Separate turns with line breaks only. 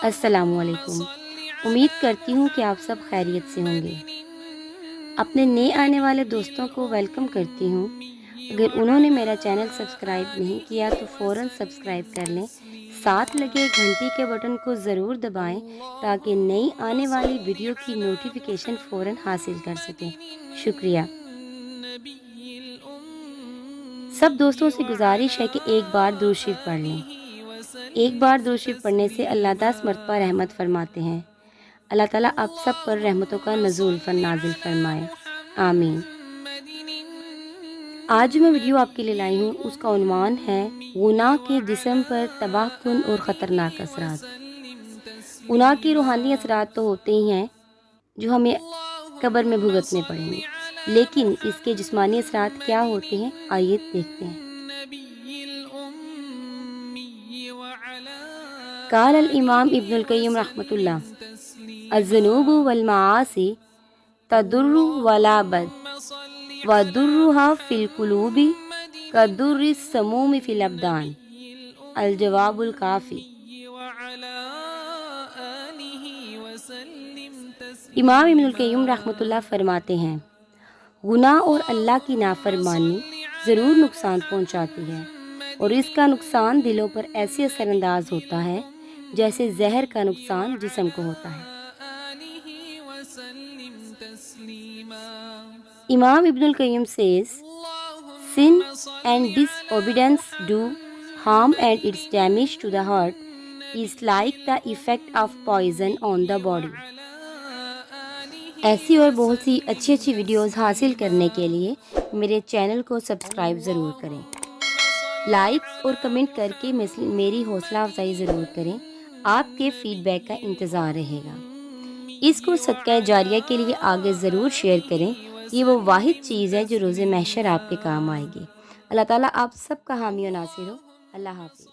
السلام علیکم۔ امید کرتی ہوں کہ آپ سب خیریت سے ہوں گے۔ اپنے نئے آنے والے دوستوں کو ویلکم کرتی ہوں۔ اگر انہوں نے میرا چینل سبسکرائب نہیں کیا تو فوراً سبسکرائب کر لیں، ساتھ لگے گھنٹی کے بٹن کو ضرور دبائیں تاکہ نئی آنے والی ویڈیو کی نوٹیفیکیشن فوراً حاصل کر سکیں۔ شکریہ۔ سب دوستوں سے گزارش ہے کہ ایک بار درود شریف پڑھ لیں۔ ایک بار درود شریف پڑھنے سے اللہ 10 مرتبہ رحمت فرماتے ہیں۔ اللہ تعالیٰ آپ سب پر رحمتوں کا نزول نازل فرمائے، آمین۔ آج جو میں ویڈیو آپ کے لیے لائی ہوں اس کا عنوان ہے گناہ کے جسم پر تباہ کن اور خطرناک اثرات۔ گناہ کے روحانی اثرات تو ہوتے ہی ہیں جو ہمیں قبر میں بھگتنے پڑیں گے، لیکن اس کے جسمانی اثرات کیا ہوتے ہیں آئیے دیکھتے ہیں۔ قال الامام ابن القیم رحمۃ اللہ الذنوب والمعاصی تضر ولا بد وضرها فی القلوب کضر السموم فی الابدان۔ الجواب الکافی۔ امام ابن القیم رحمۃ اللہ فرماتے ہیں گناہ اور اللہ کی نافرمانی ضرور نقصان پہنچاتی ہے، اور اس کا نقصان دلوں پر ایسے اثر انداز ہوتا ہے جیسے زہر کا نقصان جسم کو ہوتا ہے۔ امام ابن القیم says, sin and disobedience do harm and its damage to the heart is like the effect of poison on the body۔ ایسی اور بہت سی اچھی اچھی ویڈیوز حاصل کرنے کے لیے میرے چینل کو سبسکرائب ضرور کریں، لائک اور کمنٹ کر کے میری حوصلہ افزائی ضرور کریں۔ آپ کے فیڈ بیک کا انتظار رہے گا۔ اس کو صدقہ جاریہ کے لیے آگے ضرور شیئر کریں، یہ وہ واحد چیز ہے جو روز محشر آپ کے کام آئے گی۔ اللہ تعالیٰ آپ سب کا حامی و ناصر ہو۔ اللہ حافظ۔